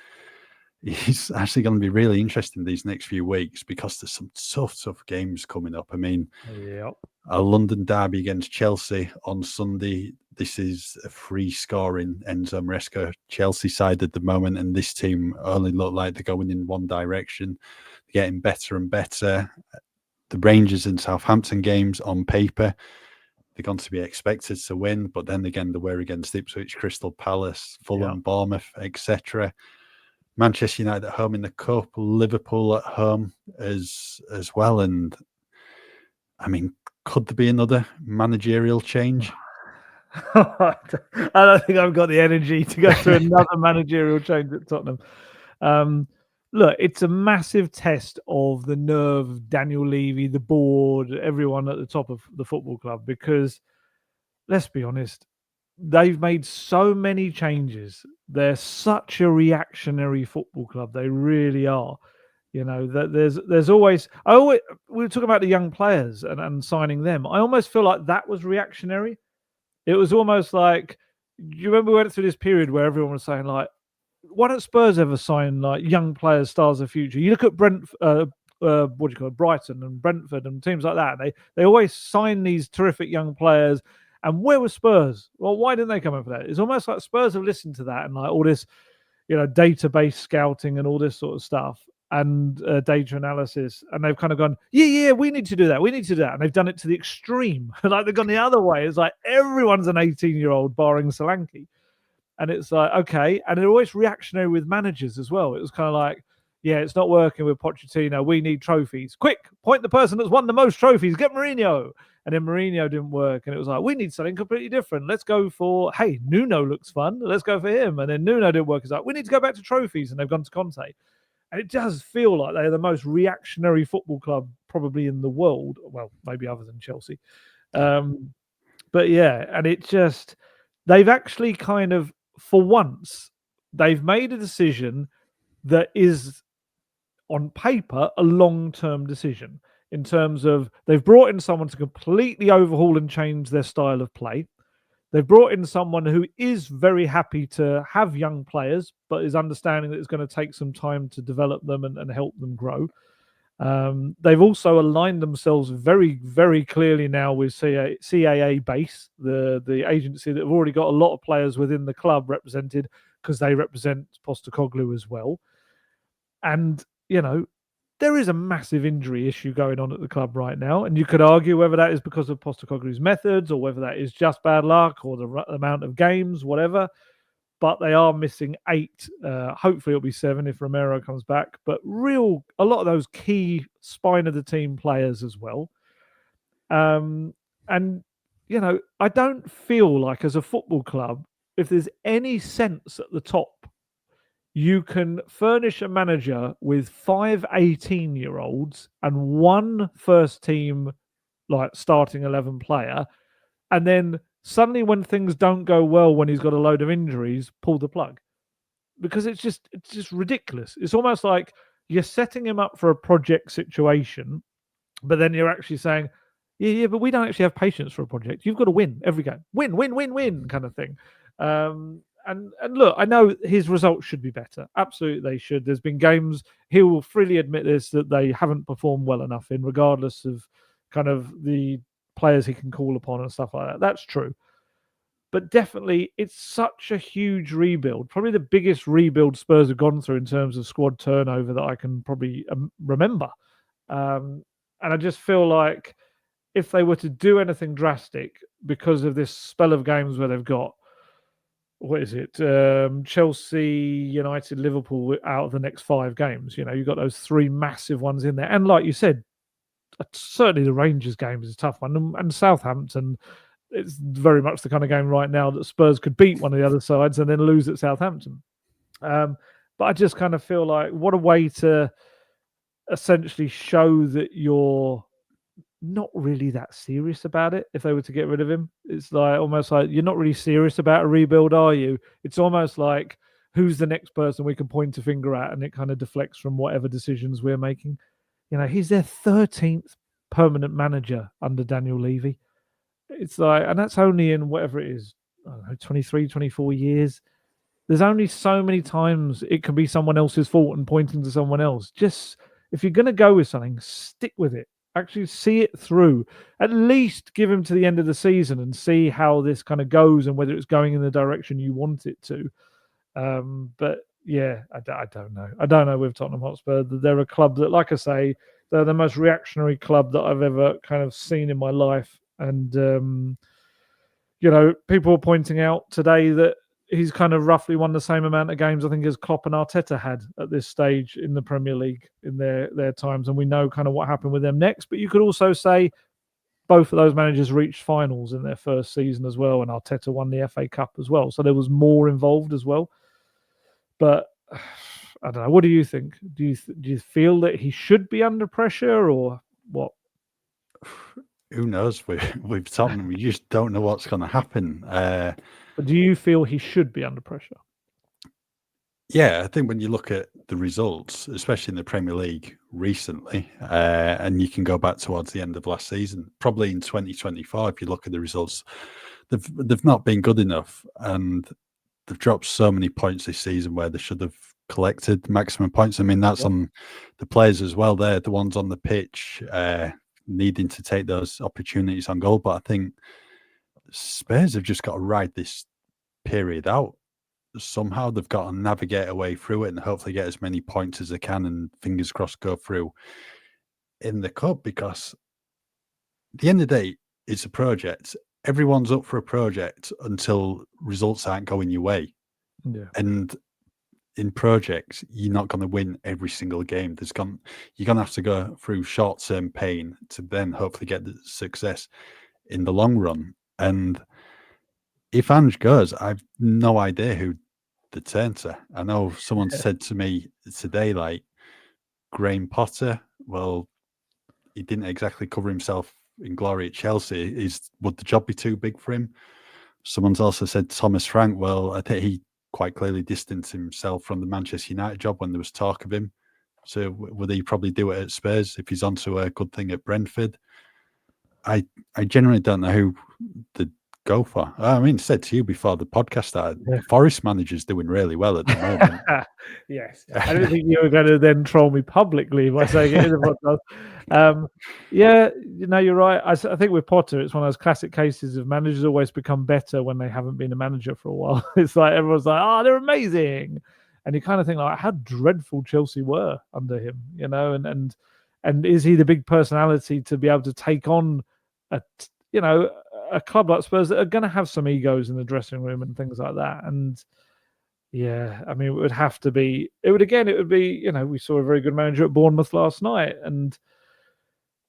actually going to be really interesting these next few weeks, because there's some tough games coming up. I mean, a London derby against Chelsea on Sunday. This is a free-scoring Enzo Maresca Chelsea side at the moment, and this team only look like they're going in one direction. They're getting better and better. The Rangers and Southampton games, on paper, they're going to be expected to win, but then again, they were against Ipswich, Crystal Palace, Fulham, Bournemouth, etc. Manchester United at home in the Cup, Liverpool at home as well. And I mean, could there be another managerial change? I don't think I've got the energy to go through another managerial change at Tottenham. Look, it's a massive test of the nerve of Daniel Levy, the board, everyone at the top of the football club, because let's be honest, they've made so many changes. They're such a reactionary football club. They really are. That there's always, we were talking about the young players and signing them. I almost feel like that was reactionary. It was almost like, you remember we went through this period where everyone was saying, like, why don't Spurs ever sign like young players, stars of the future? You look at Brighton and Brentford and teams like that. They always sign these terrific young players. And where was Spurs? Well, why didn't they come up with that? It's almost like Spurs have listened to that and like all this, database scouting and all this sort of stuff and data analysis, and they've kind of gone, yeah, we need to do that. We need to do that. And they've done it to the extreme. Like they've gone the other way. It's like everyone's an 18-year-old barring Solanke. And it's like, okay. And they're always reactionary with managers as well. It was kind of like, yeah, it's not working with Pochettino. We need trophies. Quick, point the person that's won the most trophies. Get Mourinho. And then Mourinho didn't work. And it was like, we need something completely different. Let's go for, hey, Nuno looks fun. Let's go for him. And then Nuno didn't work. It's like, we need to go back to trophies. And they've gone to Conte. And it does feel like they're the most reactionary football club probably in the world. Well, maybe other than Chelsea. But yeah, and it just, they've actually kind of, for once, they've made a decision that is on paper a long-term decision, in terms of they've brought in someone to completely overhaul and change their style of play. They've brought in someone who is very happy to have young players, but is understanding that it's going to take some time to develop them and help them grow. They've also aligned themselves very, very clearly now with CAA Base, the agency that have already got a lot of players within the club represented, because they represent Postecoglou as well. And, there is a massive injury issue going on at the club right now. And you could argue whether that is because of Postecoglou's methods or whether that is just bad luck or the amount of games, whatever. But they are missing 8. Hopefully it'll be 7 if Romero comes back. But a lot of those key spine of the team players as well. And, I don't feel like as a football club, if there's any sense at the top, you can furnish a manager with 5 18-year-olds and 1 first team, like starting 11 player, and then suddenly when things don't go well, when he's got a load of injuries, pull the plug, because it's just ridiculous. It's almost like you're setting him up for a project situation, but then you're actually saying, yeah, but we don't actually have patience for a project. You've got to win every game, win kind of thing. And look, I know his results should be better. Absolutely, they should. There's been games, he will freely admit this, that they haven't performed well enough in, regardless of kind of the players he can call upon and stuff like that. That's true. But definitely, it's such a huge rebuild. Probably the biggest rebuild Spurs have gone through in terms of squad turnover that I can probably remember. And I just feel like if they were to do anything drastic, because of this spell of games where they've got, what is it? Chelsea, United, Liverpool out of the next 5 games. You've got those 3 massive ones in there. And like you said, certainly the Rangers game is a tough one, and Southampton. It's very much the kind of game right now that Spurs could beat one of the other sides and then lose at Southampton. But I just kind of feel like what a way to essentially show that you're not really that serious about it. If they were to get rid of him, it's like almost like you're not really serious about a rebuild, are you? It's almost like who's the next person we can point a finger at, and it kind of deflects from whatever decisions we're making. You know, he's their 13th permanent manager under Daniel Levy. It's like, and that's only in whatever it is, I don't know, 23, 24 years. There's only so many times it can be someone else's fault and pointing to someone else. Just, if you're going to go with something, stick with it. Actually see it through. At least give him to the end of the season and see how this kind of goes and whether it's going in the direction you want it to. But yeah, I don't know. I don't know with Tottenham Hotspur. They're a club that, like I say, they're the most reactionary club that I've ever kind of seen in my life. And, you know, people are pointing out today that he's kind of roughly won the same amount of games, I think, as Klopp and Arteta had at this stage in the Premier League in their times. And we know kind of what happened with them next. But you could also say both of those managers reached finals in their first season as well. And Arteta won the FA Cup as well. So there was more involved as well. But I don't know. What do you think? Do you feel that he should be under pressure or what? Who knows? We've Tottenham. We just don't know what's going to happen. But do you feel he should be under pressure? Yeah, I think when you look at the results, especially in the Premier League recently, and you can go back towards the end of last season, probably in 2024, if you look at the results, they've not been good enough, and they've dropped so many points this season where they should have collected maximum points. I mean, that's on the players as well. They're the ones on the pitch needing to take those opportunities on goal. But I think Spurs have just got to ride this period out. Somehow they've got to navigate a way through it and hopefully get as many points as they can and fingers crossed go through in the cup, because at the end of the day, it's a project. Everyone's up for a project until results aren't going your way. Yeah. And in projects, you're not going to win every single game. You're going to have to go through short-term pain to then hopefully get the success in the long run. And if Ange goes, I've no idea who to turn to. I know someone said to me today, like, Graham Potter, well, he didn't exactly cover himself in glory at Chelsea. Would the job be too big for him? Someone's also said Thomas Frank. Well, I think he quite clearly distanced himself from the Manchester United job when there was talk of him. So would he probably do it at Spurs if he's onto a good thing at Brentford? I generally don't know who the go for. I mean, said to you before the podcast started, the Forest manager's doing really well at the moment. Yes. I didn't think you were going to then troll me publicly by saying it in the podcast. Yeah, you know, you're right. I think with Potter, it's one of those classic cases of managers always become better when they haven't been a manager for a while. It's like everyone's like, oh, they're amazing. And you kind of think like, how dreadful Chelsea were under him, you know, and is he the big personality to be able to take on a club like Spurs that are going to have some egos in the dressing room and things like that. And yeah, I mean, it would be, you know, we saw a very good manager at Bournemouth last night, and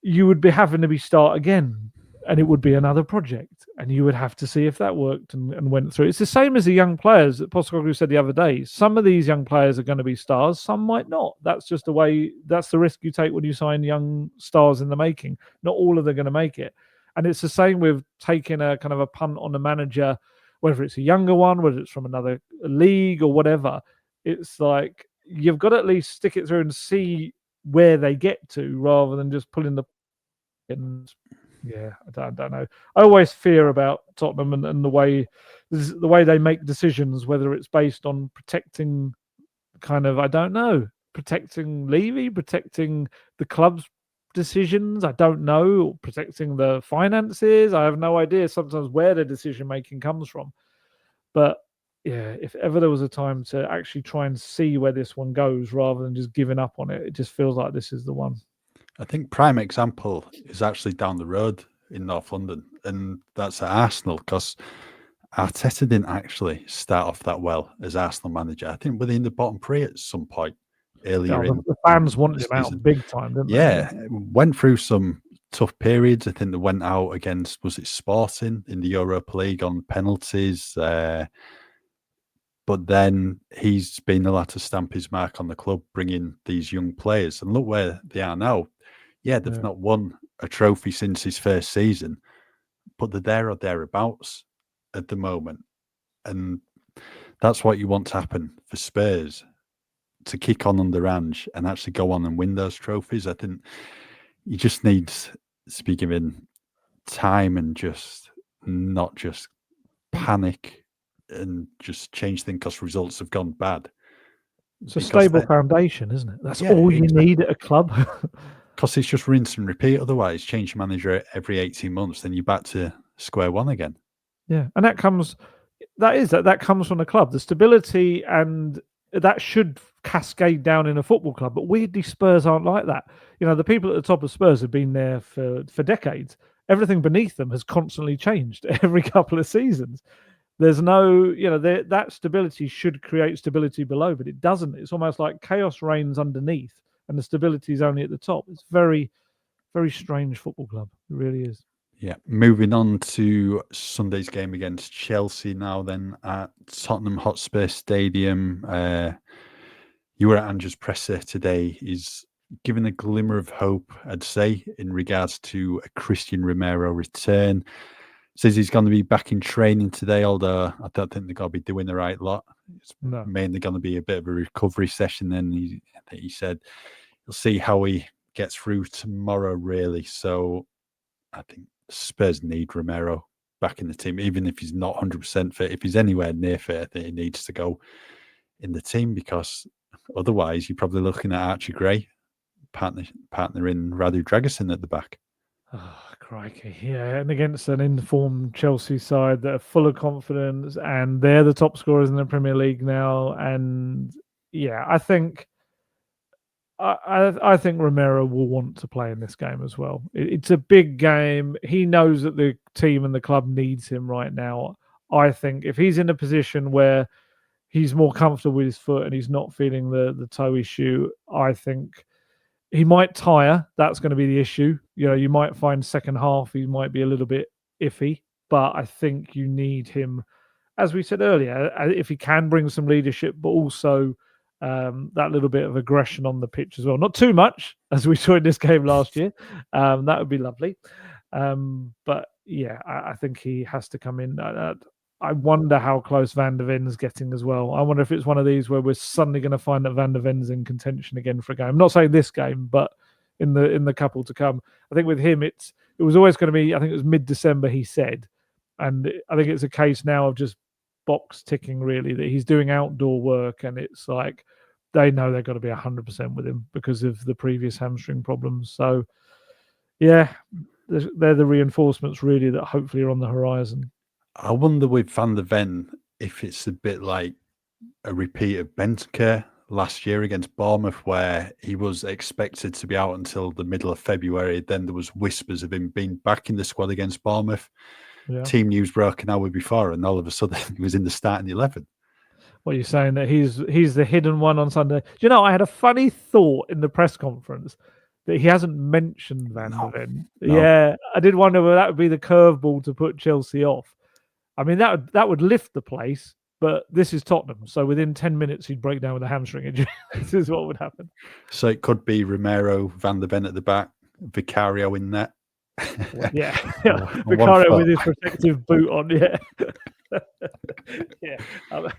you would be having to start again, and it would be another project, and you would have to see if that worked and went through. It's the same as the young players that Postecoglou said the other day. Some of these young players are going to be stars, some might not. That's just the way, that's the risk you take when you sign young stars in the making. Not all of them are going to make it. And it's the same with taking a kind of a punt on a manager, whether it's a younger one, whether it's from another league or whatever. It's like you've got to at least stick it through and see where they get to, rather than just pulling the. And yeah, I don't know. I always fear about Tottenham and the way they make decisions, whether it's based on protecting kind of, I don't know, protecting Levy, protecting the club's decisions, I don't know, protecting the finances. I have no idea sometimes where the decision making comes from. But yeah, if ever there was a time to actually try and see where this one goes rather than just giving up on it, it just feels like this is the one. I think prime example is actually down the road in North London, and that's at Arsenal, because Arteta didn't actually start off that well as Arsenal manager. I think within the bottom three at some point. earlier in the fans wanted the him out season. big time, didn't they? Yeah, went through some tough periods. I think they went out against, was it Sporting in the Europa League on penalties? But then he's been allowed to stamp his mark on the club, bringing these young players. And look where they are now. Yeah, they've not won a trophy since his first season, but they're there or thereabouts at the moment. And that's what you want to happen for Spurs, to kick on under Ange and actually go on and win those trophies. I think you just need to be given time and just not just panic and just change things because results have gone bad. It's a stable foundation, isn't it? That's all you need at a club. Because it's just rinse and repeat. Otherwise, change your manager every 18 months, then you're back to square one again. Yeah, and that comes from the club. The stability, and that should cascade down in a football club. But weirdly, Spurs aren't like that. You know, the people at the top of Spurs have been there for decades. Everything beneath them has constantly changed every couple of seasons. There's no, that stability should create stability below, but it doesn't. It's almost like chaos reigns underneath and the stability is only at the top. It's very, very strange football club. It really is. Yeah. Moving on to Sunday's game against Chelsea now then at Tottenham Hotspur Stadium. You were at Ange's presser today. He's given a glimmer of hope, I'd say, in regards to a Christian Romero return. Says he's going to be back in training today, although I don't think they're going to be doing the right lot. It's mainly going to be a bit of a recovery session. Then he said he'll see how he gets through tomorrow, really. So I think Spurs need Romero back in the team, even if he's not 100% fit. If he's anywhere near fit, I think he needs to go in the team, because otherwise you're probably looking at Archie Gray partnering Radu Dragusin at the back. Oh, crikey. Yeah, and against an informed Chelsea side that are full of confidence, and they're the top scorers in the Premier League now. And yeah, I think Romero will want to play in this game as well. It's a big game. He knows that the team and the club needs him right now. I think if he's in a position where he's more comfortable with his foot and he's not feeling the toe issue, I think he might tire. That's going to be the issue. You know, you might find second half he might be a little bit iffy, but I think you need him, as we said earlier, if he can bring some leadership, but also that little bit of aggression on the pitch as well. Not too much, as we saw in this game last year. That would be lovely. But yeah, I think he has to come in. I wonder how close Van der Ven's getting as well. I wonder if it's one of these where we're suddenly going to find that Van der Ven's in contention again for a game. I'm not saying this game, but in the couple to come. I think with him, it was always going to be, I think it was mid-December, he said. And I think it's a case now of just box ticking, really, that he's doing outdoor work, and it's like they know they've got to be 100% with him because of the previous hamstring problems. So, yeah, they're the reinforcements, really, that hopefully are on the horizon. I wonder with Van der Ven if it's a bit like a repeat of Benteke last year against Bournemouth, where he was expected to be out until the middle of February. Then there was whispers of him being back in the squad against Bournemouth. Yeah. Team news broke an hour before, and all of a sudden he was in the starting 11. What are you saying, that he's the hidden one on Sunday? Do you know, I had a funny thought in the press conference that he hasn't mentioned Van der Ven. No. Yeah, I did wonder whether that would be the curveball to put Chelsea off. I mean, that would lift the place, but this is Tottenham, so within 10 minutes he'd break down with a hamstring injury. This is what would happen. So it could be Romero, Van der Ven at the back, Vicario in net. Yeah, Vicario with his protective boot on. Yeah, yeah. I'm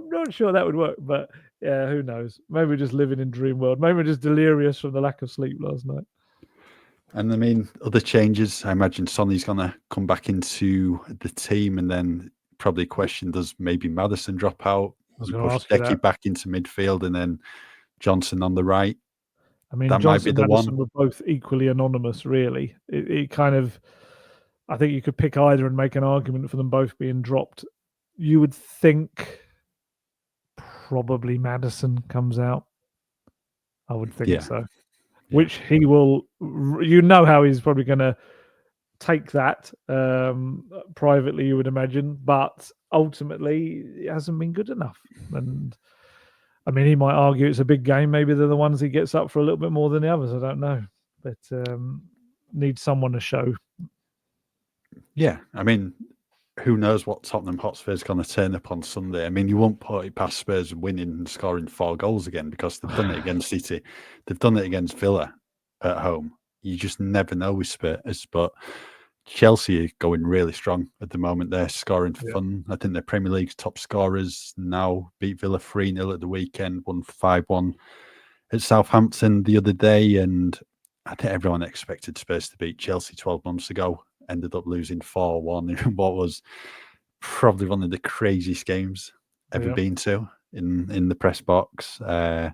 not sure that would work, but yeah, who knows? Maybe we're just living in dream world. Maybe we're just delirious from the lack of sleep last night. And I mean, other changes. I imagine Sonny's going to come back into the team, and then probably question, does maybe Maddison drop out? You push Decky back into midfield, and then Johnson on the right. I mean, that Johnson and Maddison were both equally anonymous, really. It kind of, I think you could pick either and make an argument for them both being dropped. You would think probably Maddison comes out. I would think so. Which he will, you know how he's probably going to take that privately, you would imagine, but ultimately it hasn't been good enough. And I mean, he might argue it's a big game. Maybe they're the ones he gets up for a little bit more than the others. I don't know, but needs someone to show. Yeah, I mean, who knows what Tottenham Hotspur's going to turn up on Sunday? I mean, you won't put it past Spurs winning and scoring 4 goals again, because they've done it against City, they've done it against Villa at home. You just never know with Spurs, but Chelsea are going really strong at the moment. They're scoring for fun. I think they're Premier League's top scorers now. Beat Villa 3-0 at the weekend, won 5-1 at Southampton the other day, and I think everyone expected Spurs to beat Chelsea 12 months ago. Ended up losing 4-1 in what was probably one of the craziest games ever been to in the press box. So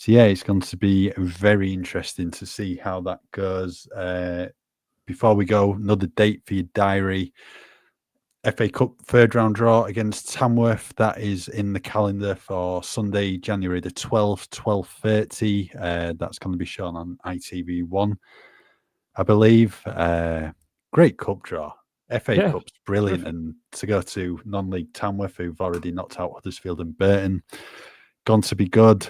yeah, it's going to be very interesting to see how that goes. Before we go, another date for your diary. FA Cup third round draw against Tamworth. That is in the calendar for Sunday, January the 12th, 12:30. That's going to be shown on ITV1, I believe. Great cup draw. FA Cup's brilliant. Perfect. And to go to non-league Tamworth, who've already knocked out Huddersfield and Burton, going to be good.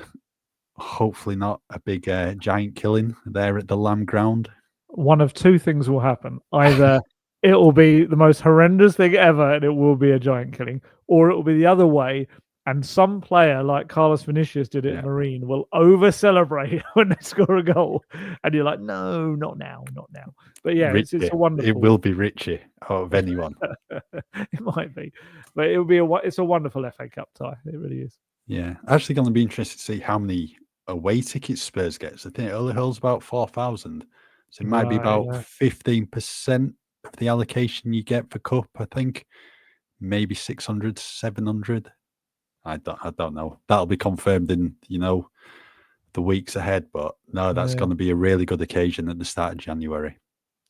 Hopefully not a big giant killing there at the Lamb Ground. One of two things will happen. Either it will be the most horrendous thing ever and it will be a giant killing, or it will be the other way, and some player like Carlos Vinicius did it at Marine will over-celebrate when they score a goal. And you're like, no, not now, not now. But yeah, it's a wonderful... It will be Richie out of anyone. It might be. But it will be it's a wonderful FA Cup tie. It really is. Yeah. Actually going to be interested to see how many away tickets Spurs gets. I think it only holds about 4,000. So it might be about 15% of the allocation you get for Cup, I think. Maybe 600, 700. I don't know. That'll be confirmed in, the weeks ahead. But no, that's going to be a really good occasion at the start of January.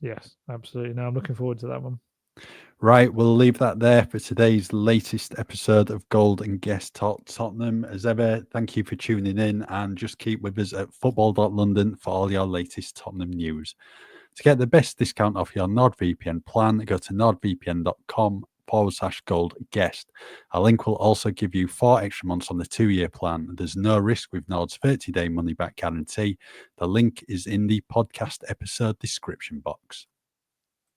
Yes, absolutely. No, I'm looking forward to that one. Right, we'll leave that there for today's latest episode of Gold Guest Talk Tottenham. As ever, thank you for tuning in, and just keep with us at football.london for all your latest Tottenham news. To get the best discount off your NordVPN plan, go to nordvpn.com/Gold Guest. A link will also give you 4 extra months on the 2-year plan. There's no risk with Nord's 30-day money-back guarantee. The link is in the podcast episode description box.